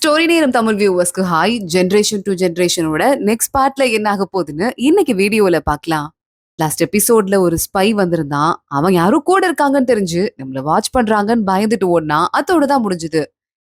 Story நேரம் தமிழ் வியூவர்ஸ்க்கு hi. Generation to ஜென்ரேஷனோட நெக்ஸ்ட் பார்ட்ல என்ன ஆக போகுதுன்னு இன்னைக்கு வீடியோல பார்க்கலாம். லாஸ்ட் எபிசோட்ல ஒரு ஸ்பை வந்திருந்தான். அவன் யாரும் கூட இருக்காங்கன்னு தெரிஞ்சு நம்மள வாட்ச் பண்றாங்கன்னு பயந்துட்டு ஓடினா அதோட தான் முடிஞ்சது.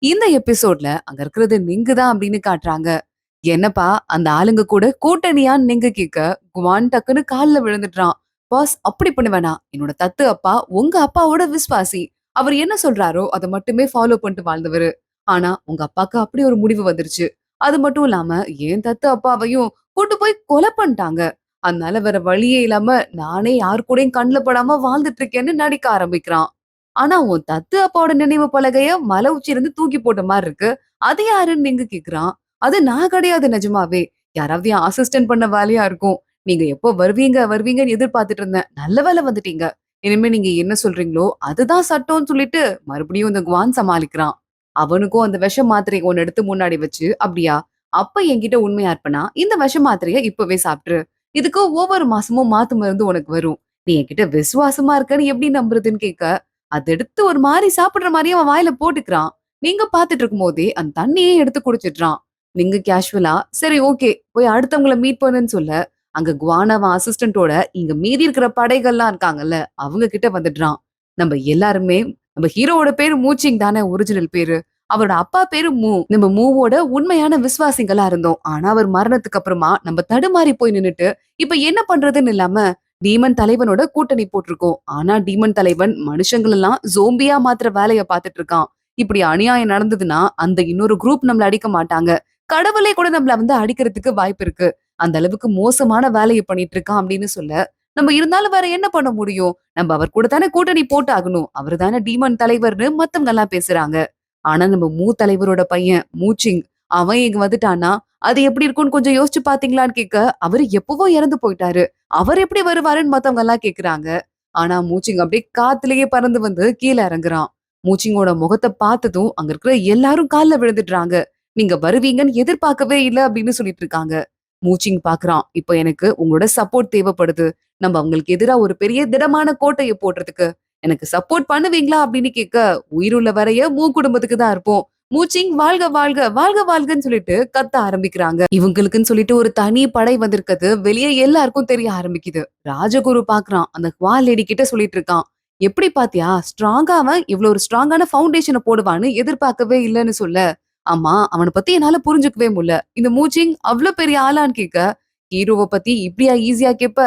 இந்த எபிசோட்ல அங்க இருக்கிறது நீங்க தான் அப்படின்னு காட்டுறாங்க. என்னப்பா அந்த ஆளுங்க கூட கூட்டணியான்னு நீங்க கேட்க குவான் டக்குன்னு கால்ல விழுந்துட்டான். பாஸ் அப்படி பண்ண வேணாம். என்னோட தத்து அப்பா உங்க அப்பாவோட விசுவாசி. அவர் என்ன சொல்றாரோ அதை மட்டுமே ஃபாலோ பண்ணிட்டு வாழ்ந்தவரு. ஆனா உங்க அப்பாக்கு அப்படி ஒரு முடிவு வந்துருச்சு. அது மட்டும் இல்லாம என் தத்து அப்பாவையும் கூட்டு போய் கொலை பண்ணிட்டாங்க. அதனால வேற வழியே இல்லாம நானே யாரு கூடயும் கண்ணுல படாம வாழ்ந்துட்டு இருக்கேன்னு நடிக்க ஆரம்பிக்கிறான். ஆனா உன் தத்து அப்பாவோட நினைவு பலகைய மலை உச்சியில இருந்து தூக்கி போட்ட மாதிரி இருக்கு. அது யாருன்னு நீங்க கேக்குறான். அது நான் கிடையாது நிஜமாவே. யாராவது என் அசிஸ்டன்ட் பண்ண வேலையா இருக்கும். நீங்க எப்போ வருவீங்க வருவீங்கன்னு எதிர்பார்த்துட்டு இருந்தேன். நல்ல வேலை வந்துட்டீங்க. இனிமே நீங்க என்ன சொல்றீங்களோ அதுதான் சட்டம்னு சொல்லிட்டு மறுபடியும் இந்த குவான் சமாளிக்கிறான். அவனுக்கும் அந்த விஷ மாத்திரை ஒன்னு எடுத்து முன்னாடி வச்சு, அப்படியா? அப்ப என்கிட்ட உண்மையா இருப்பனா, இந்த விஷ மாத்திரைய இப்பவே சாப்பிட்டுரு. இதுக்கு ஒவ்வொரு மாசமும் மாத்து மருந்து உனக்கு வரும். நீ என்கிட்ட விசுவாசமா இருக்கன்னு எப்படி நம்புறதுன்னு கேட்க, அத எடுத்து ஒரு மாரி சாப்பிடுற மாரியே அவன் வாயில போட்டுக்கிறான். நீங்க பாத்துட்டு இருக்கும் போதே அந்த தண்ணியே எடுத்து குடிச்சிடுறான். நீங்க கேஷுவலா, சரி ஓகே போய் அடுத்தவங்கள மீட் பண்ணுன்னு சொல்ல, அங்க குவான் அவன் அசிஸ்டன்டோட இங்க மீதி இருக்கிற படைகள்லாம் இருக்காங்கல்ல, அவங்க கிட்ட வந்துடுறான். நம்ம எல்லாருமே நம்ம ஹீரோவோட பேரு மூச்சிங் தானே ஒரிஜினல் பேரு. அவரோட அப்பா பேரு மூ. நம்ம மூவோட உண்மையான விசுவாசிகளா இருந்தோம். ஆனா அவர் மரணத்துக்கு அப்புறமா நம்ம தடுமாறி போய் நின்னுட்டு இப்ப என்ன பண்றதுன்னு இல்லாம டீமன் தலைவனோட கூட்டணி போட்டிருக்கோம். ஆனா டீமன் தலைவன் மனுஷங்கள் எல்லாம் ஜோம்பியா மாத்துற வேலைய பாத்துட்டு இருக்கான். இப்படி அநியாயம் நடந்ததுன்னா அந்த இன்னொரு குரூப் நம்மள அடிக்க மாட்டாங்க. கடவுளே கூட நம்மள அடிக்கிறதுக்கு வாய்ப்பு இருக்கு. அந்த அளவுக்கு மோசமான வேலையை பண்ணிட்டு இருக்கான் அப்படின்னு சொல்ல நம்ம இருந்தாலும் வேற என்ன பண்ண முடியும்? நம்ம அவர் கூட தானே கூட்டணி போட்டு ஆகணும். அவரு தானே டீமன் தலைவர்னு மத்தவங்க எல்லாம் பேசுறாங்க. ஆனா நம்ம தலைவரோட பையன் மூச்சிங் அவன் இங்க வந்துட்டான்னா அது எப்படி இருக்கும்னு கொஞ்சம் யோசிச்சு பாத்தீங்களான்னு கேட்க அவரு எப்பவோ இறந்து போயிட்டாரு. அவர் எப்படி வருவாருன்னு மத்தவங்க எல்லாம் கேக்குறாங்க. ஆனா மூச்சிங் அப்படியே காத்துலயே பறந்து வந்து கீழே இறங்குறான். மூச்சிங்கோட முகத்தை பார்த்ததும் அங்க இருக்கிற எல்லாரும் கால்ல விழுந்துடுறாங்க. நீங்க வருவீங்கன்னு எதிர்பார்க்கவே இல்லை அப்படின்னு சொல்லிட்டு இருக்காங்க. மூச்சிங் பாக்குறான். இப்ப எனக்கு உங்களோட சப்போர்ட் தேவைப்படுது. நம்ம அவங்களுக்கு எதிரா ஒரு பெரிய திடமான கோட்டைய போடுறதுக்கு எனக்கு சப்போர்ட் பண்ணுவீங்களா அப்படின்னு கேட்க உயிருள்ள வரைய குடும்பத்துக்கு தான் இருப்போம். மூச்சிங் வாழ்க வாழ்க வாழ்க வாழ்கன்னு சொல்லிட்டு கத்த ஆரம்பிக்கிறாங்க. இவங்களுக்குன்னு சொல்லிட்டு ஒரு தனி படை வந்திருக்கிறது வெளியே எல்லாருக்கும் தெரிய ஆரம்பிக்குது. ராஜகுரு பாக்குறான். அந்த குவால் லேடி கிட்ட சொல்லிட்டு இருக்கான். எப்படி பாத்தியா ஸ்ட்ராங்கா அவன் இவ்வளவு ஒரு ஸ்ட்ராங்கான பவுண்டேஷனை போடுவான்னு எதிர்பார்க்கவே இல்லைன்னு சொல்ல, ஆமா அவனை பத்தி என்னால புரிஞ்சுக்கவே முடியல. இந்த மூச்சிங் அவ்வளவு பெரிய ஆளான்னு கேட்க, ஹீரோவை பத்தி இப்படியா ஈஸியா கேப்ப?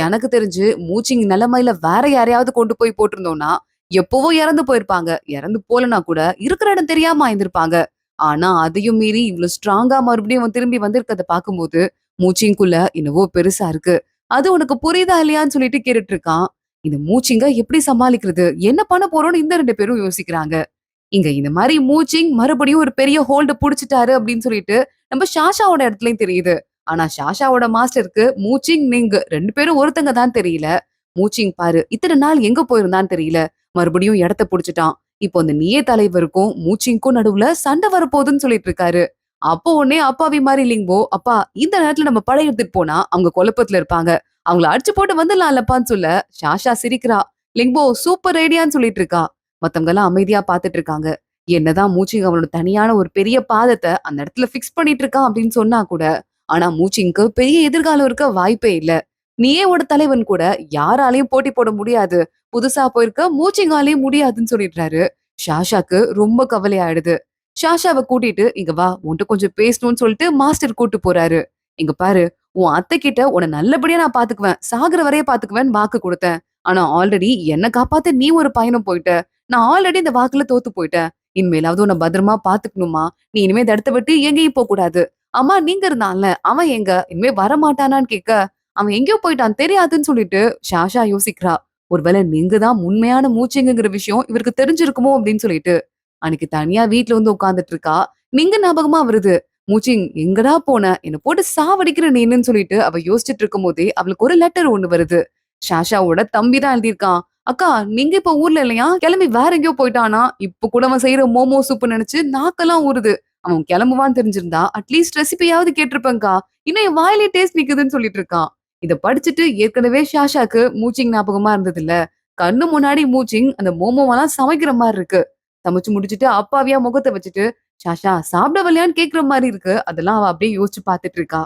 எனக்கு தெரிஞ்சு மூச்சிங் நிலைமையில வேற யாரையாவது கொண்டு போய் போட்டிருந்தோம்னா எப்பவோ இறந்து போயிருப்பாங்க. இறந்து போலனா கூட இருக்கிற இடம் தெரியாம ஆயிருந்திருப்பாங்க. ஆனா அதையும் மீறி இவ்வளவு ஸ்ட்ராங்கா மறுபடியும் அவன் திரும்பி வந்திருக்கத பாக்கும்போது மூச்சிங்குள்ள என்னவோ பெருசா இருக்கு. அது உனக்கு புரியுதா இல்லையான்னு சொல்லிட்டு கேட்டுட்டு இருக்கான். இந்த மூச்சிங்க எப்படி சமாளிக்கிறது, என்ன பண்ண போறோம்னு இந்த ரெண்டு பேரும் யோசிக்கிறாங்க. இங்க இந்த மாதிரி மூச்சிங் மறுபடியும் ஒரு பெரிய ஹோல்டு புடிச்சிட்டாரு அப்படின்னு சொல்லிட்டு நம்ம ஷாஷாவோட இடத்துலயும் தெரியுது. ஆனா ஷாஷாவோட மாஸ்டருக்கு மூச்சிங் நீங்க ரெண்டு பேரும் ஒருத்தங்க தான் தெரியல. மூச்சிங் பாரு இத்தனை நாள் எங்க போயிருந்தான்னு தெரியல. மறுபடியும் இடத்த புடிச்சிட்டான். இப்போ அந்த நீயே தலைவருக்கும் மூச்சிங்க்கும் நடுவுல சண்டை வரப்போகுதுன்னு சொல்லிட்டு இருக்காரு. அப்போ உடனே அப்பாவி மாதிரி லிங்கோ, அப்பா இந்த நேரத்துல நம்ம படை எடுத்துட்டு போனா அவங்க குழப்பத்துல இருப்பாங்க. அவங்கள அடிச்சு போட்டு வந்துடலாம்லப்பான்னு சொல்ல ஷாஷா சிரிக்கிறா. லிங்கோ சூப்பர் ஐடியான்னு சொல்லிட்டு இருக்கா. மத்தவங்க எல்லாம் அமைதியா பாத்துட்டு இருக்காங்க. என்னதான் மூச்சிங் அவனோட தனியான ஒரு பெரிய பாதத்தை அந்த இடத்துல பிக்ஸ் பண்ணிட்டு இருக்கான் அப்படின்னு சொன்னா கூட, ஆனா மூச்சிங்க்கு பெரிய எதிர்காலம் இருக்க வாய்ப்பே இல்ல. நீயே ஒரு தலைவன் கூட யாராலையும் போட்டி போட முடியாது. புதுசா போயிருக்க மூச்சிங்காலையும் முடியாதுன்னு சொல்லிடுறாரு. ஷாஷாக்கு ரொம்ப கவலை ஆயிடுது. ஷாஷாவை கூட்டிட்டு இங்க வா உன்கிட்ட கொஞ்சம் பேசணும்னு சொல்லிட்டு மாஸ்டர் கூட்டு போறாரு. இங்க பாரு உன் அத்தை கிட்ட உன்னை நல்லபடியா நான் பாத்துக்குவேன். சாகுற வரைய பாத்துக்குவேன் வாக்கு கொடுத்தேன். ஆனா ஆல்ரெடி என்ன காப்பாத்த நீ ஒரு பயணம் போயிட்ட. நான் ஆல்ரெடி இந்த வாக்குல தோத்து போயிட்டேன். இனிமேலாவது உன்னை பத்திரமா பாத்துக்கணுமா. நீ இனிமே இந்த இடத்த விட்டு எங்கேயும் போக கூடாது. அம்மா நீங்க இருந்தான்ல அவன் எங்க இனிமே வரமாட்டானான்னு கேட்க, அவன் எங்கேயோ போயிட்டான் தெரியாதுன்னு சொல்லிட்டு ஷாஷா யோசிக்கிறா. ஒருவேளை நீங்க தான் உண்மையான மூச்சிங்கிற விஷயம் இவருக்கு தெரிஞ்சிருக்குமோ அப்படின்னு சொல்லிட்டு அன்னைக்கு தனியா வீட்டுல வந்து உட்கார்ந்துட்டு இருக்கா. நீங்க ஞாபகமா வருது. மூச்சிங் எங்கடா போன என்ன போட்டு சாவடிக்கிற நீன்னு சொல்லிட்டு அவ யோசிச்சுட்டு இருக்கும் போதே அவளுக்கு ஒரு லெட்டர் ஒண்ணு வருது. ஷாஷாவோட தம்பி தான் எழுதியிருக்கான். அக்கா நீங்க இப்ப ஊர்ல இல்லையா, கிளம்பி வேற எங்கேயோ போயிட்டானா. இப்ப கூட அவன் செய்யற மோமோ சூப் நினைச்சு நாக்கெல்லாம் ஊறுது. அவன் கிளம்புவான்னு தெரிஞ்சிருந்தா அட்லீஸ்ட் ரெசிபியாவது கேட்டிருப்பேன்க்கா. இன்னும் என் வாயிலே டேஸ்ட் நிக்குதுன்னு சொல்லிட்டு இருக்கான். இத படிச்சுட்டு ஏற்கனவே ஷாஷாக்கு மூச்சிங் ஞாபகமா இருந்தது இல்ல. கண்ணு முன்னாடி மூச்சிங் அந்த மோமோவெல்லாம் சமைக்கிற மாதிரி இருக்கு. சமைச்சு முடிச்சுட்டு அப்பாவியா முகத்தை வச்சுட்டு ஷாஷா சாப்பிட வரலையான்னு கேக்குற மாதிரி இருக்கு. அதெல்லாம் அவ அப்படியே யோசிச்சு பார்த்துட்டு இருக்கா.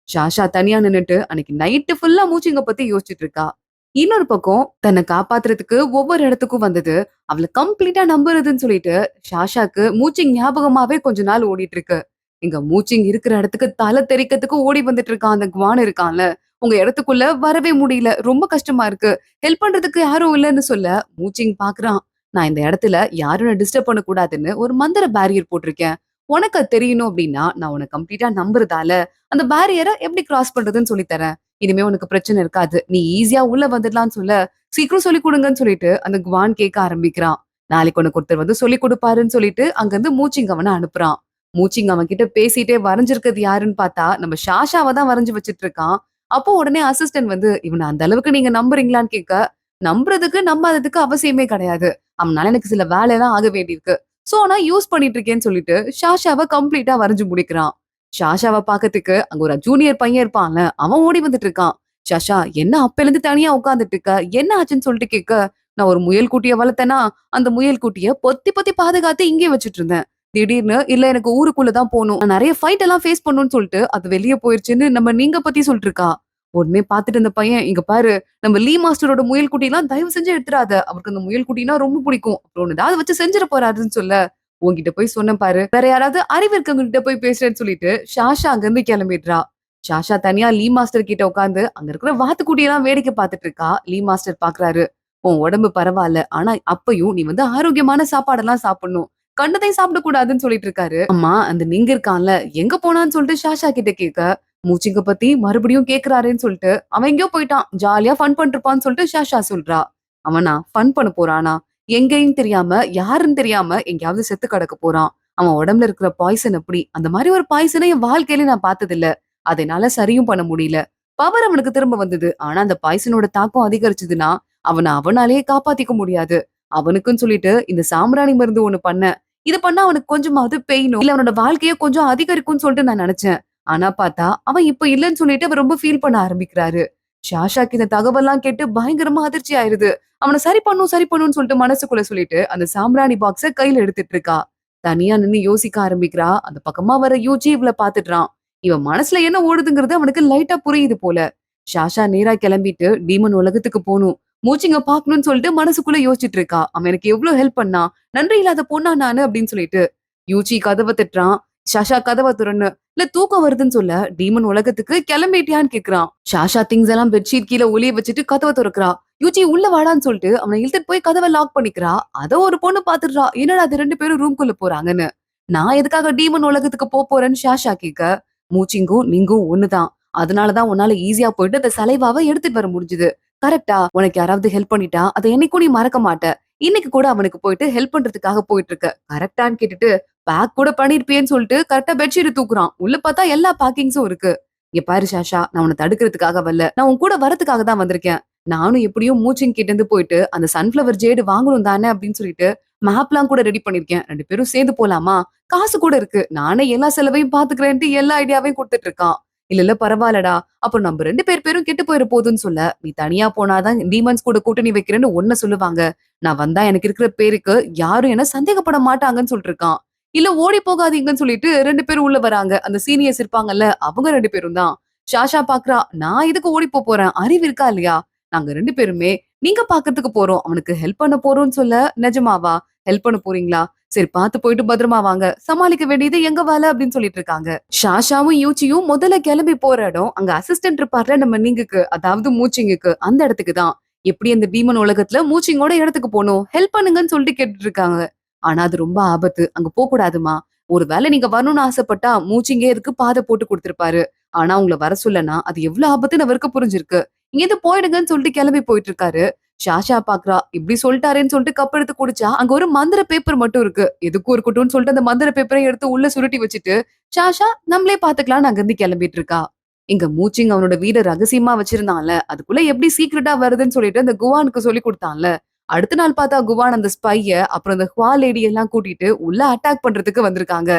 ஷாஷா தனியா நின்னுட்டு அன்னைக்கு நைட்டு ஃபுல்லா மூச்சிங்க பத்தி யோசிச்சுட்டு இருக்கா. இன்னொரு பக்கம் தன்னை காப்பாத்துறதுக்கு ஒவ்வொரு இடத்துக்கும் வந்தது. அவள கம்ப்ளீட்டா நம்புறதுன்னு சொல்லிட்டு ஷாஷாக்கு மூச்சிங் ஞாபகமாவே கொஞ்ச நாள் ஓடிட்டு இருக்கு. இங்க மூச்சிங் இருக்கிற இடத்துக்கு தலை தெறிக்கிறதுக்கு ஓடி வந்துட்டு இருக்கான் அந்த குவான் இருக்கான்ல. உங்க இடத்துக்குள்ள வரவே முடியல. ரொம்ப கஷ்டமா இருக்கு. ஹெல்ப் பண்றதுக்கு யாரும் இல்லன்னு சொல்ல மூச்சிங் பாக்குறான். நான் இந்த இடத்துல யாரும் என்ன டிஸ்டர்ப் பண்ணக்கூடாதுன்னு ஒரு மந்திர பேரியர் போட்டிருக்கேன். உனக்கு அது தெரியணும் அப்படின்னா, நான் உன்ன கம்ப்ளீட்டா நம்புறதால, அந்த பேரியர எப்படி கிராஸ் பண்றதுன்னு சொல்லித் தரேன். இனிமே உனக்கு பிரச்சனை இருக்காது. நீ ஈஸியா உள்ள வந்துடலாம்னு சொல்ல, சீக்கிரம் சொல்லிக் குடுங்கன்னு சொல்லிட்டு அந்த குவான் கேட்க ஆரம்பிக்கிறான். நாளைக்கு உனக்கு ஒருத்தர் வந்து சொல்லிக் குடுப்பாருன்னு சொல்லிட்டு அங்கிருந்து மூச்சிங் அவன அனுப்புறான். மூச்சிங் அவன் கிட்ட பேசிட்டே வரைஞ்சிருக்கிறது யாருன்னு பார்த்தா, நம்ம ஷாஷாவ தான் வரைஞ்சு வச்சுட்டு இருக்கான். அப்போ உடனே அசிஸ்டன்ட் வந்து, "இவன அந்த அளவுக்கு நீங்க நம்புறீங்களான்னு?" கேட்க, நம்புறதுக்கு நம்பாததுக்கு அவசியமே கிடையாது. அவனால எனக்கு சில வேலைலாம் ஆக வேண்டியிருக்கு. சோ நான் யூஸ் பண்ணிட்டு இருக்கேன்னு சொல்லிட்டு ஷாஷாவ கம்ப்ளீட்டா வரைஞ்சு முடிக்கிறான். ஷாஷாவ பாக்கறதுக்கு அங்க ஒரு ஜூனியர் பையன் இருப்பான்ல, அவன் ஓடி வந்துட்டு இருக்கான். "ஷாஷா என்ன அப்பைல இருந்து தனியா உட்கார்ந்துட்டு இருக்க? என்ன ஆச்சுன்னு?" சொல்லிட்டு கேட்க, "நான் ஒரு முயல் குட்டிய வளர்த்தேனா, அந்த முயல் குட்டிய பொத்தி பொத்தி பாதுகாத்து இங்கேயே வச்சுட்டு இருந்தேன். திடீர்னு இல்ல எனக்கு ஊருக்குள்ள தான் போணும். நான் நெறைய ஃபைட் எல்லாம் ஃபேஸ் பண்ணணும்னு சொல்லிட்டு அது வெளிய போயிருச்சுன்னு நம்ம நீங்க பத்தி சொல்லிட்டு இருக்கா." உடனே பார்த்துட்டு அந்த பையன், "இங்க பாரு, நம்ம லீ மாஸ்டரோட முயல் குட்டிலாம் தயவு செஞ்சு எடுத்துறாத. அவருக்கு அந்த முயல் குட்டினா ரொம்ப பிடிக்கும். அப்புறம் ஏதாவது வச்சு செஞ்சிட போறாருன்னு சொல்ல, உன்கிட்ட போய் சொன்னேன் பாரு. வேற யாராவது அறிவு இருக்கவங்க கிட்ட போய் பேசுறேன்னு சொல்லிட்டு ஷாஷா அங்கிருந்து கிளம்பிடுறா. ஷாஷா தனியா லீ மாஸ்டர் கிட்ட உட்கார்ந்து அங்க இருக்கிற வாத்துக்குட்டியெல்லாம் வேடிக்கை பார்த்துட்டு இருக்கா. லீ மாஸ்டர் பாக்குறாரு. உன் உடம்பு பரவாயில்ல. ஆனா அப்பயும் நீ வந்து ஆரோக்கியமான சாப்பாடெல்லாம் சாப்பிடணும். கண்டதையும் சாப்பிடக்கூடாதுன்னு சொல்லிட்டு இருக்காரு. அம்மா அந்த நீங்க இருக்கான்ல எங்க போனான்னு சொல்லிட்டு ஷாஷா கிட்ட கேட்க, மூச்சிங்க பத்தி மறுபடியும் கேக்குறாருன்னு சொல்லிட்டு அவன் எங்கேயோ போயிட்டான். ஜாலியா ஃபன் பண்ணிட்டு இருப்பான்னு சொல்லிட்டு ஷாஷா சொல்றா. அவனா ஃபன் பண்ண போறானா? எங்கேயும் தெரியாம, யாருன்னு தெரியாம எங்கேயாவது செத்து கிடக்க போறான். அவன் உடம்புல இருக்கிற பாய்சன் அப்படி. அந்த மாதிரி ஒரு பாய்சனை என் வாழ்க்கையில நான் பார்த்ததில்ல. அத என்னால சரியும் பண்ண முடியல. பவர் அவனுக்கு திரும்ப வந்தது. ஆனா அந்த பாய்சனோட தாக்கம் அதிகரிச்சதுன்னா, அவன அவனாலேயே காப்பாத்திக்க முடியாது. அவனுக்குன்னு சொல்லிட்டு இந்த சாம்பிராணி மருந்து ஒண்ணு பண்ணேன். இது பண்ணா அவனுக்கு கொஞ்சமாவது பெயினோ, இல்ல அவனோட வாழ்க்கைய கொஞ்சம் அதிகரிக்கும்னு சொல்லிட்டு நான் நினைச்சேன். ஆனா பார்த்தா, அவன் இப்ப இல்லன்னு சொல்லிட்டு அவர் ரொம்ப ஃபீல் பண்ண ஆரம்பிக்கிறாரு. ஷாஷாக்கு இந்த தகவல்லாம் கேட்டு பயங்கரமா அதிர்ச்சி ஆயிருது. அவன சரி பண்ணும், சரி பண்ணும்னு சொல்லிட்டு மனசுக்குள்ள சொல்லிட்டு, அந்த சாம்பிராணி பாக்ஸ கையில எடுத்துட்டு இருக்கா. தனியா நின்னு யோசிக்க ஆரம்பிக்கிறா. அந்த பக்கமா வர யூஜி இவள பாத்துடுறான். இவன் மனசுல என்ன ஓடுதுங்கிறது அவனுக்கு லைட்டா புரியுது போல. ஷாஷா நேரா கிளம்பிட்டு டீமன் உலகத்துக்கு போணும். மூச்சிங்க பாக்கணும்னு சொல்லிட்டு மனசுக்குள்ள யோசிச்சுட்டு இருக்கா. அவன் எனக்கு எவ்வளவு ஹெல்ப் பண்ணான். நன்றி இல்லாத பொண்ணா நானு அப்படின்னு சொல்லிட்டு. யூஜி கதவ தட்டுறான். ஷாஷா கதவ தொறன்னு, இல்ல தூக்கம் வருதுன்னு சொல்ல, டீமன் உலகத்துக்கு கிளம்பிட்டியான்னு கேக்குறான். ஷாஷா திங்ஸ் எல்லாம் பெட்ஷீட் கீழ ஒளிய வச்சுட்டு கதவ தொறக்கிறா. யூஜி உள்ள வாடான்னு சொல்லிட்டு அவனை இழுத்துட்டு போய் கதவை லாக் பண்ணிக்கிறா. அத ஒரு பொண்ணு பாத்துடுறா. என்னடா அது 2 பேரும் ரூம்குள்ள போறாங்கன்னு. நான் எதுக்காக டீமன் உலகத்துக்கு போறேன்னு ஷாஷா கேட்க, மூச்சிங்கும் நீங்கும் ஒண்ணுதான். அதனாலதான் உன்னால ஈஸியா போயிட்டு அந்த சலைவாவை எடுத்துட்டு வர முடிஞ்சுது. கரெக்டா? உனக்கு யாராவது ஹெல்ப் பண்ணிட்டா அத என்னைக்கும் நீ மறக்க மாட்ட. இன்னைக்கு கூட அவனுக்கு போயிட்டு ஹெல்ப் பண்றதுக்காக போயிட்டு இருக்க. கரெக்டான்னு கேட்டுட்டு பேக் கூட பண்ணிருப்பியேன்னு சொல்லிட்டு கரெக்டா பெட்ஷீட் தூக்குறான். உள்ள பார்த்தா எல்லா பேக்கிங்ஸும் இருக்கு. இங்க பாரு ஷாஷா, நான் உன்னை தடுக்கிறதுக்காக வரல. நான் உன் கூட வரதுக்காக தான் வந்திருக்கேன். நானும் எப்படியும் மூச்சிங் கிட்ட இருந்து போயிட்டு அந்த சன்ஃபிளவர் ஜேடு வாங்கணும் தானே அப்படின்னு சொல்லிட்டு மேப்லாம் கூட ரெடி பண்ணிருக்கேன். 2 பேரும் சேர்ந்து போலாமா? காசு கூட இருக்கு. நானே எல்லா செலவையும் பாத்துக்கிறேன்ட்டு எல்லா ஐடியாவையும் குடுத்துட்டு இருக்கான். இல்ல இல்ல பரவாயில்லடா. அப்ப நம்ம 2 பேரும் கெட்டு போயிட போகுதுன்னு சொல்ல, நீ தனியா போனாதான் டீமன்ஸ் கூட கூட்டணி வைக்கிறேன்னு ஒன்ன சொல்லுவாங்க. நான் வந்தா எனக்கு இருக்கிற பேருக்கு யாரும் என்ன சந்தேகப்பட மாட்டாங்கன்னு சொல்லிட்டு இருக்கான். இல்ல ஓடி போகாதீங்கன்னு சொல்லிட்டு 2 பேரும் உள்ள வராங்க. அந்த சீனியர்ஸ் இருப்பாங்கல்ல, அவங்க 2 பேரும் தான். ஷாஷா பாக்குறா. நான் எதுக்கு ஓடி போறேன்? அறிவு இருக்கா இல்லையா? நாங்க 2 பேருமே நீங்க பாக்கறதுக்கு போறோம். அவனுக்கு ஹெல்ப் பண்ண போறோம்ன்னு சொல்ல, நிஜமாவா? ஹெல்ப் பண்ண போறீங்களா? சரி பார்த்து போயிட்டு பத்திரமா வாங்க. சமாளிக்க வேண்டியது எங்க வேலை அப்படின்னு சொல்லிட்டு இருக்காங்க. ஷாஷாவும் யூச்சியும் முதல்ல கிளம்பி போற இடம் அங்க அசிஸ்டன்ட் இருப்பார்ல நம்ம நீங்குக்கு, அதாவது மூச்சிங்குக்கு, அந்த இடத்துக்கு தான். எப்படி அந்த டீமன் உலகத்துல மூச்சிங்கோட இடத்துக்கு போகணும்? ஹெல்ப் பண்ணுங்கன்னு சொல்லிட்டு கேட்டுட்டு இருக்காங்க. ஆனா அது ரொம்ப ஆபத்து. அங்க போக கூடாதுமா. ஒருவேளை நீங்க வரணும்னு ஆசைப்பட்டா மூச்சிங்கே இதுக்கு பாதை போட்டு கொடுத்திருப்பாரு. ஆனா உங்கள வர சொல்லனா அது எவ்வளவு ஆபத்துன்னு அவருக்கு புரிஞ்சிருக்கு. இங்கேருந்து போயிடுங்கன்னு சொல்லிட்டு கிளம்பி போயிட்டு இருக்காரு. ஷாஷா பாக்குறா. இப்படி சொல்லிட்டாரேன்னு சொல்லிட்டு கப் எடுத்து குடிச்சா அங்க ஒரு மந்திர பேப்பர் மட்டும் இருக்கு. எதுக்கும் இருக்கட்டும்னு சொல்லிட்டு அந்த மந்திர பேப்பரை எடுத்து உள்ள சுருட்டி வச்சுட்டு ஷாஷா நம்மளே பாத்துக்கலாம்னு அங்கிருந்து கிளம்பிட்டு இருக்கா. இங்க மூச்சிங் அவனோட வீட ரகசியமா வச்சிருந்தான்ல, அதுக்குள்ள எப்படி சீக்கிரட்டா வருதுன்னு சொல்லிட்டு அந்த குவானுக்கு சொல்லி கொடுத்தான்ல. அடுத்த நாள் பார்த்தா குவான் அந்த ஸ்பைய அப்புறம் அந்த ஹுவா லேடி எல்லாம் கூட்டிட்டு உள்ள அட்டாக் பண்றதுக்கு வந்திருக்காங்க.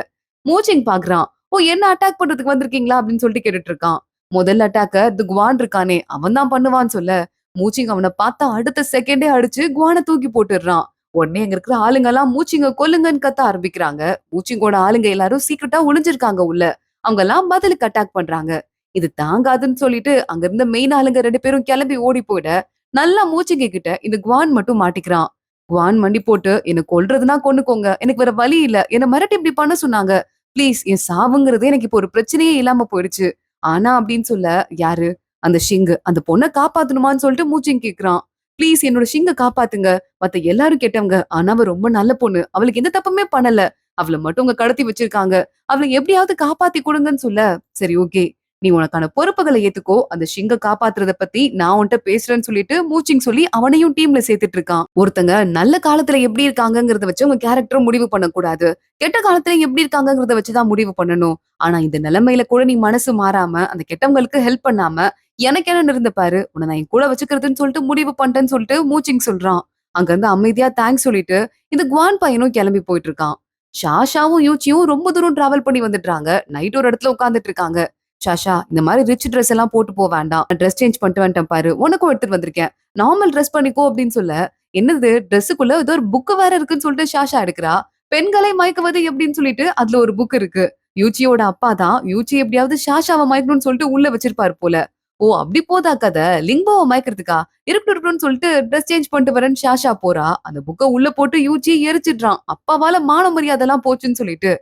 மூச்சிங் பாக்குறான். ஓ என்ன அட்டாக் பண்றதுக்கு வந்திருக்கீங்களா அப்படின்னு சொல்லிட்டு கேட்டுட்டு இருக்கான். முதல் அட்டாக்க தி குவான் இருக்கானே அவன் தான் பண்ணுவான்னு சொல்ல, மூச்சிங் அவனை பார்த்தா அடுத்த செகண்டே அடிச்சு குவானை தூக்கி போட்டுடுறான். உடனே அங்க இருக்கிற ஆளுங்க எல்லாம் மூச்சிங்க கொல்லுங்கன்னு கத்த ஆரம்பிக்கிறாங்க. மூச்சிங்கோட ஆளுங்க எல்லாரும் சீக்கிரட்டா ஒளிஞ்சிருக்காங்க உள்ள. அவங்க எல்லாம் பதிலுக்கு அட்டாக் பண்றாங்க. இது தாங்காதுன்னு சொல்லிட்டு அங்க இருந்த மெயின் ஆளுங்க 2 பேரும் கிளம்பி ஓடி போயிட, நல்லா மூச்சிங்க கிட்ட இந்த குவான் மட்டும் மாட்டிக்கிறான். குவான் மண்டி போட்டு என்ன கொல்றதுன்னா கொன்னுக்கோங்க. எனக்கு வேற வழி இல்ல. என்ன மிரட்டி இப்படி பண்ண சொன்னாங்க. ப்ளீஸ் என் சாவுங்கிறதே எனக்கு இப்போ ஒரு பிரச்சனையே இல்லாம போயிடுச்சு. ஆனா அப்படின்னு சொல்ல யாரு? அந்த ஷிங்கு. அந்த பொண்ண காப்பாத்தணுமான்னு சொல்லிட்டு மூச்சிங் கேக்குறான். ப்ளீஸ் என்னோட ஷிங்க காப்பாத்துங்க. மத்த எல்லாரும் கெட்டவங்க. ஆனா அவ ரொம்ப நல்ல பொண்ணு. அவளுக்கு எந்த தப்புமே பண்ணல. அவள மட்டும் உங்க கடத்தி வச்சிருக்காங்க. அவள எப்படியாவது காப்பாத்தி குடுங்கன்னு சொல்ல, சரி ஓகே. நீ உனக்கான பொறுப்புகள ஏத்துக்கோ. அந்த ஷிங்க காப்பாத்துறத பத்தி நான் உன்ட்ட பேசுறேன்னு சொல்லிட்டு மூச்சிங் சொல்லி அவனையும் டீம்ல சேர்த்துட்டு இருக்கான். ஒருத்தங்க நல்ல காலத்துல எப்படி இருக்காங்கங்கறத வச்சு உங்க கேரக்டர முடிவு பண்ணக்கூடாது. கெட்ட காலத்துல எப்படி இருக்காங்கங்கறத வச்சு தான் முடிவு பண்ணணும். ஆனா இந்த நிலைமையில கூட நீ மனசு மாறாம, அந்த கெட்டவங்களுக்கு ஹெல்ப் பண்ணாம, எனக்கு என்ன இருந்த பாரு. உன்ன நான் என் கூட வச்சுக்கிறதுன்னு சொல்லிட்டு முடிவு பண்ணிட்டேன்னு சொல்லிட்டு மூச்சிங் சொல்றான். அங்க இருந்து அமைதியா தேங்க்ஸ் சொல்லிட்டு, இந்த குவான் பையனும் கிளம்பி போயிட்டு இருக்கான். ஷாஷாவும் யூச்சியும் ரொம்ப தூரம் டிராவல் பண்ணி வந்துட்டாங்க. நைட் ஒரு இடத்துல உட்கார்ந்துட்டு இருக்காங்க. ஷாஷா இந்த மாதிரி ரிச் ட்ரெஸ் எல்லாம் போட்டு போ வேண்டாம். ட்ரெஸ் சேஞ்ச் பண்ணிட்டு வந்துட்டேன் பாரு. உனக்கும் எடுத்துட்டு வந்திருக்கேன். நார்மல் ட்ரெஸ் பண்ணிக்கோ அப்படின்னு சொல்ல, என்னது ட்ரெஸ்ஸுக்குள்ள ஏதோ ஒரு புக் வேற இருக்குன்னு சொல்லிட்டு ஷாஷா எடுக்கிறா. பெண்களை மயக்குவது எப்படின்னு சொல்லிட்டு அதுல ஒரு புக் இருக்கு. யூச்சியோட அப்பா தான் யூச்சி எப்படியாவது ஷாஷாவை மயக்கணும்னு சொல்லிட்டு உள்ள வச்சிருப்பாரு போல. ஓ அப்படி போதா கதை. லிங்கோவை மயக்கிறதுக்கா? இருக்கட்டும்னு சொல்லிட்டு ட்ரெஸ் சேஞ்ச் பண்ணிட்டு வரேன்னு ஷாஷா போறா. அந்த புக்கை உள்ள போட்டு யூச்சி எரிச்சிடுறான். அப்பாவால மான மரியாதை எல்லாம் போச்சுன்னு சொல்லிட்டு.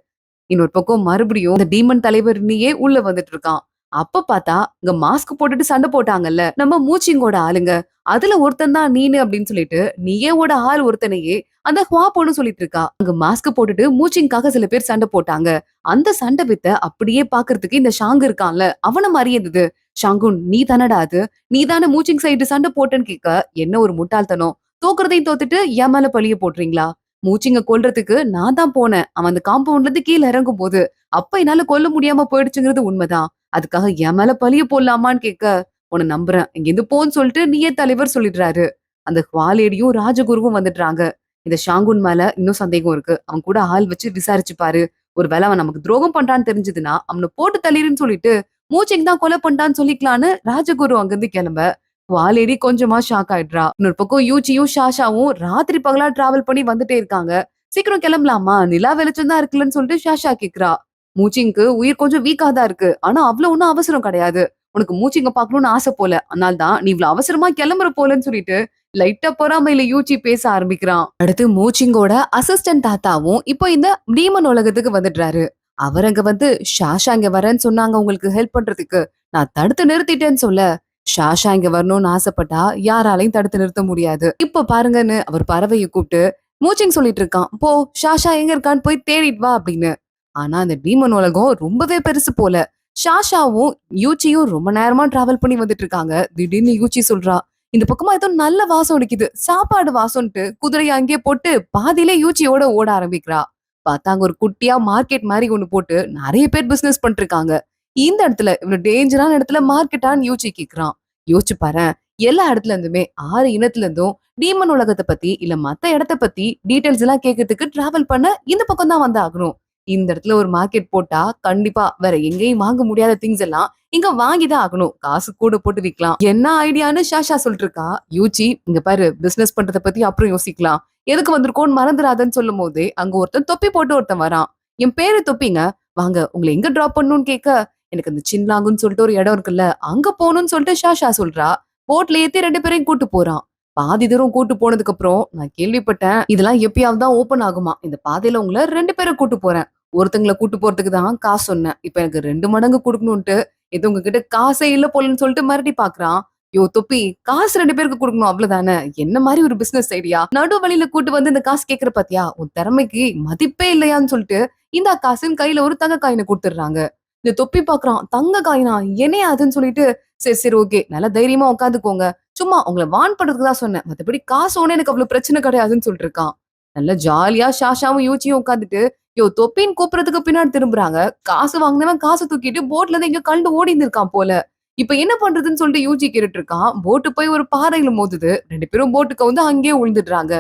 இன்னொரு பக்கம் மறுபடியும் அந்த டீமன் தலைவர் நீயே உள்ள வந்துட்டு இருக்கான். அப்ப பார்த்தா இங்க மாஸ்க் போட்டுட்டு சண்டை போட்டாங்கல்ல நம்ம மூச்சிங்கோட ஆளுங்க. அதுல ஒருத்தன் தான் நீனு அப்படின்னு சொல்லிட்டு நீயேவோட ஆள் ஒருத்தனையே அந்த ஹுவா பொண்ணு சொல்லிட்டு இருக்கா. அங்க மாஸ்க் போட்டுட்டு மூச்சிங்காக சில பேர் சண்டை போட்டாங்க. அந்த சண்டை வித்த அப்படியே பாக்குறதுக்கு இந்த ஷாங்கு இருக்கான்ல அவன மாதிரி இருந்தது. ஷாங்குன் நீ தானடா அது? நீ தானே மூச்சிங் சைடு சண்டை போட்டேன்னு கேட்க என்ன ஒரு முட்டாள்தனம். தோக்குறதையும் தோத்துட்டு என் மேல பழிய போடுறீங்களா? மூச்சிங்க கொல்றதுக்கு நான் தான் போனேன். அவன் அந்த காம்பவுண்ட்ல இருந்து கீழ இறங்கும் போது அப்ப என்னால கொல்ல முடியாம போயிடுச்சுங்கிறது உண்மைதான். அதுக்காக என் மேல பழிய போடலாமான்னு கேட்க உன்னை நம்புறேன். இங்கிருந்து போன்னு சொல்லிட்டு நீயே தலைவர் சொல்லிடுறாரு. அந்த ஹுவாலேடியும் ராஜகுருவும் வந்துடுறாங்க. இந்த ஷாங்குன் மேல இன்னும் சந்தேகம் இருக்கு. அவன் கூட ஆள் வச்சு விசாரிச்சு பாரு. ஒருவேளை அவன் நமக்கு துரோகம் பண்றான்னு தெரிஞ்சதுன்னா அவனை போட்டு தள்ளிருன்னு சொல்லிட்டு மூச்சிங் தான் கொலை பண்றான்னு சொல்லிக்கலான்னு ராஜகுரு அங்கிருந்து கிளம்ப வாலேடி கொஞ்சமா ஷாக் ஆயிடுறா. இன்னொரு பக்கம் யூச்சியும் ஷாஷாவும் ராத்திரி பகலா டிராவல் பண்ணி வந்துட்டே இருக்காங்க. சீக்கிரம் கிளம்பலாமா? நிலா வெளிச்சம் தான் இருக்குல்லன்னு சொல்லிட்டு ஷாஷா கேக்குறா. மூச்சிங்க்கு உயிர் கொஞ்சம் வீக்கா தான் இருக்கு. ஆனா அவ்வளவு ஒண்ணும் அவசரம் கிடையாது. உனக்கு மூச்சிங்க பாக்கணும்னு ஆசை போல. அதனால தான் நீ இவ்வளவு அவசரமா கிளம்புற போலன்னு சொல்லிட்டு லைட்டா பொறாமையில யூச்சி பேச ஆரம்பிக்கிறான். அடுத்து மூச்சிங்கோட அசிஸ்டன்ட் தாத்தாவும் இப்போ இந்த டீமன் உலகத்துக்கு வந்துடுறாரு. அவர் அங்க வந்து ஷாஷா இங்க வரேன்னு சொன்னாங்க உங்களுக்கு ஹெல்ப் பண்றதுக்கு. நான் தடுத்து நிறுத்திட்டேன்னு சொல்ல ஷாஷா இங்க வரணும்னு ஆசைப்பட்டா யாராலையும் தடுத்து நிறுத்த முடியாது. இப்ப பாருங்கன்னு அவர் பறவையை கூப்பிட்டு மூச்சிங் சொல்லிட்டு இருக்கான். போ ஷாஷா எங்க இருக்கான்னு போய் தேடிட்டு வா அப்படின்னு. ஆனா அந்த டீமன் உலகம் ரொம்பவே பெருசு போல. ஷாஷாவும் யூச்சியும் ரொம்ப நேரமா டிராவல் பண்ணி வந்துட்டு இருக்காங்க. திடீர்னு யூச்சி சொல்றா, இந்த பக்கமா ஏதோ நல்ல வாசம் அடிக்குது. சாப்பாடு வாசம்ட்டு குதிரையை அங்கேயே போட்டு பாதியிலே யூச்சியோட ஓட ஆரம்பிக்கிறா. பார்த்தா அங்க ஒரு குட்டியா மார்க்கெட் மாதிரி ஒண்ணு போட்டு நிறைய பேர் பிசினஸ் பண்ணிட்டு இருக்காங்க. இந்த இடத்துல இவ்வளவு டேஞ்சரான இடத்துல மார்க்கெட்டான்னு யோசிச்சு கேக்குறான். யோசிச்சு பாரேன். எல்லா இடத்துல இருந்துமே 6 இனத்துல இருந்தும் டீமன் உலகத்தை பத்தி இல்ல மத்த இடத்த பத்தி டீடைல்ஸ் எல்லாம் கேட்கறதுக்கு டிராவல் பண்ண இந்த பக்கம் தான் வந்து ஆகணும். இந்த இடத்துல ஒரு மார்க்கெட் போட்டா கண்டிப்பா வேற எங்கேயும் வாங்க முடியாத திங்ஸ் எல்லாம் இங்க வாங்கிதான் ஆகணும். காசு கூட போட்டு விக்கலாம். என்ன ஐடியான்னு ஷாஷா சொல்லிட்டு இருக்கா. யூச்சி இங்க பாரு பிசினஸ் பண்றத பத்தி அப்புறம் யோசிக்கலாம். எதுக்கு வந்திருக்கோன்னு மறந்துடாதன்னு சொல்லும் போதே அங்க ஒருத்தன் தொப்பி போட்டு ஒருத்தன் வரான். என் பேரு தொப்பிங்க. வாங்க உங்களை எங்க டிராப் பண்ணணும்னு கேட்க எனக்கு அந்த சின்லாங்குன்னு சொல்லிட்டு ஒரு இடம் இருக்குல்ல அங்க போகணும்னு சொல்லிட்டு ஷாஷா சொல்றா. போட்ல ஏத்தி 2 பேரையும் கூட்டு போறான். பாதி தூரம் கூட்டு போனதுக்கு அப்புறம் நான் கேள்விப்பட்டேன் இதெல்லாம் எப்பயாவது தான் ஓபன் ஆகுமா. இந்த பாதையில உங்களை 2 பேரை கூட்டு போறேன். ஒருத்தங்களை கூட்டு போறதுக்கு தான் காசு சொன்னேன். இப்ப எனக்கு 2 மடங்கு கொடுக்கணும்ட்டு இது உங்ககிட்ட காசே இல்ல போலன்னு சொல்லிட்டு மிரட்டி பாக்குறான். யோ தொப்பி காசு 2 பேருக்கு கொடுக்கணும் அவ்வளவுதானே. என்ன மாதிரி ஒரு பிசினஸ் ஐடியா. நடு வழியில கூட்டு வந்து இந்த காசு கேக்குற பாத்தியா உன் திறமைக்கு மதிப்பே இல்லையான்னு சொல்லிட்டு இந்த காசுன்னு கையில ஒரு தங்க காயினை கொடுத்துடுறாங்க. இந்த தொப்பி பாக்குறான். தங்க காயினா என்னையா அதுன்னு சொல்லிட்டு சரி சரி ஓகே நல்லா தைரியமா உட்காந்துக்கோங்க. சும்மா உங்களை வான் பண்றதுக்கு தான் சொன்னேன். மத்தபடி காசு ஒண்ணு எனக்கு அவ்வளவு பிரச்சனை கிடையாதுன்னு சொல்லிட்டு இருக்கான். நல்லா ஜாலியா ஷாஷாவும் யூச்சியும் உட்காந்துட்டு யோ தொப்பின்னு கூப்பிடறதுக்கு பின்னாடி திரும்புறாங்க. காசு வாங்கினவன் காசு தூக்கிட்டு போட்ல இருந்து எங்க கண்டு ஓடி இருந்திருக்கான் போல. இப்ப என்ன பண்றதுன்னு சொல்லிட்டு யூஜி கேட்டுட்டு இருக்கான். போட்டு போய் ஒரு பாறையில மோதுது. 2 பேரும் போட்டுக்கு வந்து அங்கேயே விழுந்துடுறாங்க.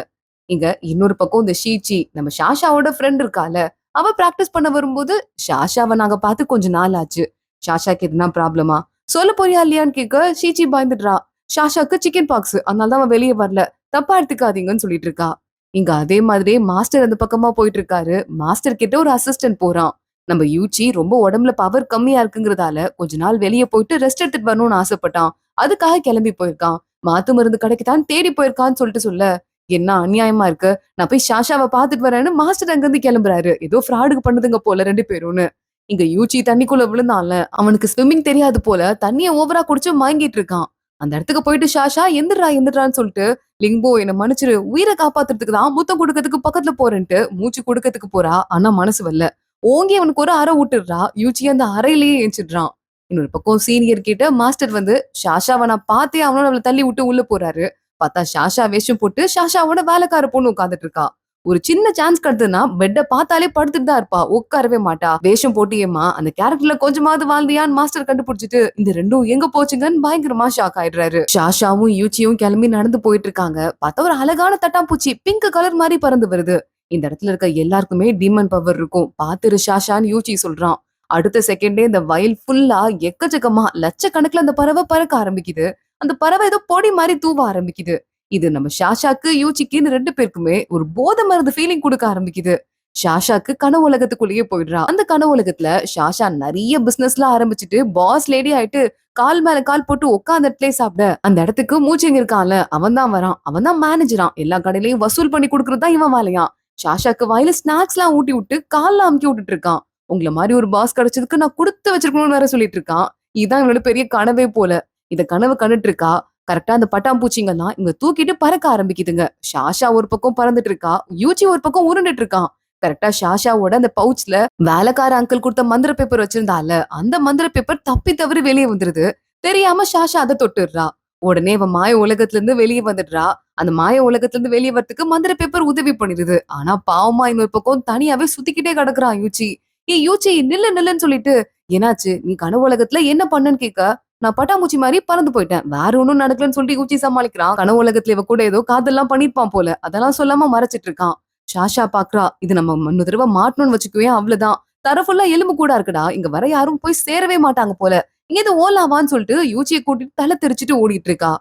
இங்க இன்னொரு பக்கம் இந்த ஷீச்சி நம்ம ஷாஷாவோட ஃப்ரெண்ட் இருக்கால அவ பிராக்டிஸ் பண்ண வரும்போது ஷாஷாவை நாங்க பார்த்து கொஞ்ச நாள் ஆச்சு. ஷாஷாக்கு எதுனா ப்ராப்ளமா சொல்ல போறியா இல்லையான்னு கேட்க ஷீச்சி பயந்துடுறா. ஷாஷாக்கு சிக்கன் பாக்ஸ் அதனால தான் அவன் வெளியே வரல. தப்பா எடுத்துக்காதீங்கன்னு சொல்லிட்டு இருக்கா. இங்க அதே மாதிரியே மாஸ்டர் அந்த பக்கமா போயிட்டு இருக்காரு. மாஸ்டர் கிட்ட ஒரு அசிஸ்டன்ட் போறான். நம்ம யூச்சி ரொம்ப உடம்புல பவர் கம்மியா இருக்குங்கிறதால கொஞ்ச நாள் வெளிய போயிட்டு ரெஸ்ட் எடுத்துட்டு வரணும்னு ஆசைப்பட்டான். அதுக்காக கிளம்பி போயிருக்கான். மாத்து மருந்து கடைக்கு தான் தேடி போயிருக்கான்னு சொல்ல, என்ன அநியாயமா இருக்கு. நான் போய் ஷாஷாவ பாத்துட்டு வரேன்னு மாஸ்டர் அங்கிருந்து கிளம்புறாரு. ஏதோ ஃப்ராடுக்கு பண்ணுதுங்க போல 2 பேரும்னு. இங்க யூச்சி தண்ணிக்குள்ள விழுந்தான்ல, அவனுக்கு ஸ்விம்மிங் தெரியாது போல தண்ணிய ஓவரா குடிச்சு மயங்கிட்டு இருக்கான். அந்த இடத்துக்கு போயிட்டு ஷாஷா எந்திரா எந்திரான்னு சொல்லிட்டு, லிங்கோ என்ன மன்னிச்சிரு, உயிரை காப்பாத்துறதுக்கு தான் முத்தம் கொடுக்கறதுக்கு பக்கத்துல போறேன்ட்டு மூச்சு கொடுக்கறதுக்கு போறா. ஆனா மனசு வரல. ஓங்கி அவனுக்கு ஒரு அறை விட்டுடுறா. யூச்சி அந்த அறையிலேயே எந்திரிச்சிடுறான். இன்னொரு பக்கம் சீனியர் கிட்ட மாஸ்டர் வந்து ஷாஷாவை நான் பார்த்தே அவனோட அவளை தள்ளி விட்டு உள்ள போறாரு. பார்த்தா ஷாஷா வேஷம் போட்டு ஷாஷாவோட வேலைக்கார பொண்ணு உட்காந்துட்டு இருக்கா. ஒரு சின்ன சான்ஸ் கிடைச்சதுன்னா பெட்ட பார்த்தாலே படுத்துட்டு தான் இருப்பா, உட்காரவே மாட்டா. வேஷம் போட்டியேமா அந்த கேரக்டர்ல கொஞ்சமாவது வாழ்ந்தியான்னு மாஸ்டர் கண்டுபிடிச்சிட்டு இந்த ரெண்டும் எங்க போச்சுங்கன்னு பயங்கரமா ஷாக் ஆயிடுறாரு. ஷாஷாவும் யூச்சியும் கிளம்பி நடந்து போயிட்டு இருக்காங்க. பார்த்தா ஒரு அழகான தட்டாம்பூச்சி பிங்க் கலர் மாதிரி பறந்து வருது. இந்த இடத்துல இருக்க எல்லாருக்குமே டீமன் பவர் இருக்கும், பாத்துரு ஷாஷான்னு யூச்சி சொல்றான். அடுத்த செகண்டே இந்த வயல் ஃபுல்லா எக்கச்சக்கமா லட்சக்கணக்குல அந்த பறவை பறக்க ஆரம்பிக்குது. அந்த பறவை ஏதோ பொடி மாதிரி தூவ ஆரம்பிக்குது. இது நம்ம ஷாஷாக்கு யூச்சிக்குன்னு 2 பேருக்குமே ஒரு போதை மருந்து ஃபீலிங் கொடுக்க ஆரம்பிக்குது. ஷாஷாக்கு கனவு உலகத்துக்குள்ளேயே போயிடுறா. அந்த கனவு உலகத்துல ஷாஷா நிறைய பிசினஸ்ல ஆரம்பிச்சுட்டு பாஸ் லேடி ஆயிட்டு கால் மேல கால் போட்டு உட்கார்ந்த இடத்துல சாப்பிட அந்த இடத்துக்கு மூச்சிங்க இருக்கான்ல அவன் தான் வரான். அவன் தான் மேனேஜரான். எல்லா கடையிலயும் வசூல் பண்ணி கொடுக்கறது தான் இவன் வேலையாம். ஷாஷாக்கு வாயில ஸ்நாக்ஸ் எல்லாம் ஊட்டி விட்டு கால்ல அமுக்கி விட்டுட்டு இருக்கான். உங்களை மாதிரி ஒரு பாஸ் கிடைச்சதுக்கு நான் கொடுத்து வச்சிருக்கணும்னு வேற சொல்லிட்டு இருக்கான். இதுதான் இவனோட பெரிய கனவே போல. இத கனவு கண்டுட்டு இருக்கா. கரெக்டா அந்த பட்டாம்பூச்சிங்கெல்லாம் இங்க தூக்கிட்டு பறக்க ஆரம்பிக்குதுங்க. ஷாஷா ஒரு பக்கம் பறந்துட்டு இருக்கா, யூச்சி ஒரு பக்கம் உருண்டுட்டு இருக்கான். கரெக்டா ஷாஷாவோட அந்த பவுச்ல வேலைக்கார அங்கிள் கொடுத்த மந்திர பேப்பர் வச்சிருந்தால அந்த மந்திர பேப்பர் தப்பி தவறி வெளியே வந்துருது. தெரியாம ஷாஷா அதை தொட்டுடுறா. உடனே அவன் மாய உலகத்துல இருந்து வெளியே வந்துடுறா. அந்த மாய உலகத்துல இருந்து வெளியே வரதுக்கு மந்திர பேப்பர் உதவி பண்ணிடுது. ஆனா பாவமா இன்னொரு பக்கம் தனியாவே சுத்திக்கிட்டே கிடக்குறான் யூச்சி. யூச்சி நில்லு நில்லுன்னு சொல்லிட்டு, என்னாச்சு நீ கனவு உலகத்துல என்ன பண்ணன்னு கேட்க, நான் பட்டாம்பூச்சி மாதிரி பறந்து போயிட்டேன், வேற ஒண்ணும் நடக்கலன்னு சொல்லிட்டு யூச்சி சமாளிக்கிறான். கனவு உலகத்துல இவ கூட ஏதோ காதெல்லாம் பண்ணிருப்பான் போல, அதெல்லாம் சொல்லாம மறைச்சிட்டு இருக்கான். ஷாஷா பாக்குறா, இது நம்ம முன்ன தடவை மாட்டணும்னு வச்சுக்குவேன், அவ்வளவுதான். தர ஃபுல்லா எலும்பு கூட இருக்குடா, இங்க வர யாரும் போய் சேரவே மாட்டாங்க போல, இங்க இது ஓலாவான்னு சொல்லிட்டு யூச்சியை கூட்டிட்டு தலை தெரிச்சிட்டு ஓடிட்டு இருக்கா.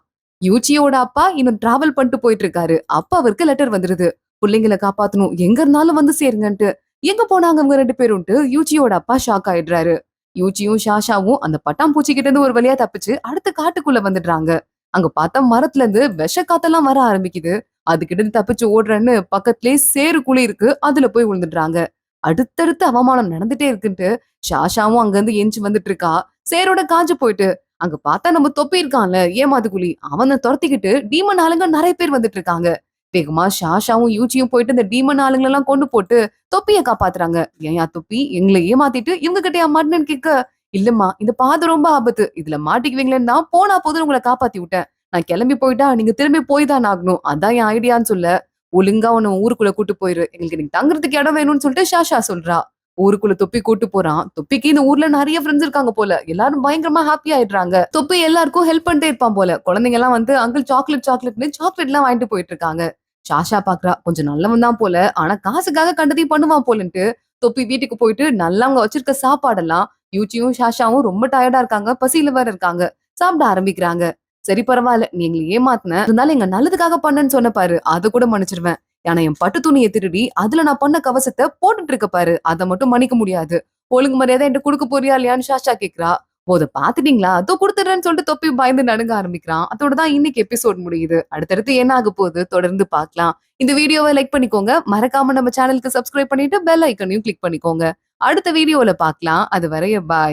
யூச்சியோட அப்பா இன்னும் டிராவல் பண்ணிட்டு போயிட்டு இருக்காரு. அப்ப அவருக்கு லெட்டர் வந்துருது, பிள்ளைங்களை காப்பாத்தணும், எங்க இருந்தாலும் வந்து சேருங்கன்ட்டு. எங்க போனாங்க அவங்க 2 பேரும்ட்டு யூச்சியோட அப்பா ஷாக் ஆயிடுறாரு. யூச்சியும் ஷாஷாவும் அந்த பட்டாம்பூச்சி கிட்ட இருந்து ஒரு வழியா தப்பிச்சு அடுத்த காட்டுக்குள்ள வந்துடுறாங்க. அங்க பார்த்தா மரத்துல இருந்து விஷ காத்தெல்லாம் வர ஆரம்பிக்குது. அதுகிட்ட இருந்து தப்பிச்சு ஓடுறேன்னு பக்கத்திலேயே சேறு குழி இருக்கு, அதுல போய் விழுந்துடுறாங்க. அடுத்தடுத்து அவமானம் நடந்துட்டே இருக்குன்ட்டு ஷாஷாவும் அங்க இருந்து எஞ்சி வந்துட்டு இருக்கா. சேரோட காஞ்சு போயிட்டு அங்க பார்த்தா நம்ம தொப்பி இருக்கான்ல ஏமாத்து குழி, அவனை துரத்திக்கிட்டு டீமன் ஆளுங்க நிறைய பேர் வந்துட்டு இருக்காங்க. வேகமா ஷாஷாவும் யூச்சியும் போயிட்டு இந்த டீமன் ஆளுங்க எல்லாம் கொண்டு போட்டு தொப்பிய காப்பாத்துறாங்க. ஏன்யா தொப்பி எங்களை ஏமாத்திட்டு இவங்க கிட்டயா மாட்டேன்னு கேட்க, இல்லம்மா இந்த பாதை ரொம்ப ஆபத்து, இதுல மாட்டிக்குவீங்களேன்னு தான் போனா போதும் உங்களை காப்பாத்தி விட்டேன். நான் கிளம்பி போயிட்டா நீங்க திரும்பி போய் தான் ஆகணும், அதான் என் ஐடியான்னு சொல்ல, ஒழுங்கா உன்னை ஊருக்குள்ள கூட்டு போயிரு, எங்களுக்கு நீங்க தங்குறதுக்கு இடம் வேணும்னு சொல்லிட்டு ஷாஷா சொல்றா. ஊருக்குள்ள தொப்பி கூட்டு போறான். தொப்பிக்கு இந்த ஊர்ல நிறைய ஃப்ரெண்ட்ஸ் இருக்காங்க போல, எல்லாரும் பயங்கரமா ஹாப்பி ஆயிடுறாங்க. தொப்பி எல்லாருக்கும் ஹெல்ப் பண்ணிட்டே இருப்பான் போல. குழந்தைங்க எல்லாம் வந்து அங்கிள் சாக்லேட் சாக்லேட்னு சாக்லேட் எல்லாம் வாங்கிட்டு போயிட்டு இருக்காங்க. ஷாஷா பாக்குறா, கொஞ்சம் நல்லவன் தான் போல, ஆனா காசுக்காக கண்டதையும் பண்ணுவான் போலன்ட்டு தொப்பி வீட்டுக்கு போயிட்டு நல்லா அவங்க வச்சிருக்க சாப்பாடெல்லாம் யூச்சியும் ஷாஷாவும் ரொம்ப டயர்டா இருக்காங்க, பசியில வேற இருக்காங்க, சாப்பிட ஆரம்பிக்கிறாங்க. சரி பரவாயில்ல, நீ எங்களை ஏமாத்தின இருந்தாலும் எங்க நல்லதுக்காக பண்ணன்னு சொன்ன பாரு, அதை கூட மன்னிச்சிருவேன். ஆனா என் பட்டு துணியை திருடி அதுல நான் பண்ண கவசத்தை போட்டுட்டு இருக்க பாரு, அதை மட்டும் மன்னிக்க முடியாது. ஒழுங்கு மரியாதை என்கிட்ட கொடுக்க போறியா இல்லையான்னு ஷாஷா கேக்குறா. ஓ அதை பாத்துட்டீங்களா, அதோ கொடுத்துடுறேன்னு சொல்லிட்டு தொப்பி பயந்து நடுங்க ஆரம்பிக்கிறான். அதோட தான் இன்னைக்கு எபிசோட் முடியுது. அடுத்தடுத்து என்ன ஆக போகுது தொடர்ந்து பார்க்கலாம். இந்த வீடியோவை லைக் பண்ணிக்கோங்க, மறக்காம நம்ம சேனலுக்கு சப்ஸ்கிரைப் பண்ணிட்டு பெல் ஐக்கனையும் கிளிக் பண்ணிக்கோங்க. அடுத்த வீடியோல பார்க்கலாம். அது வரைய பாய்.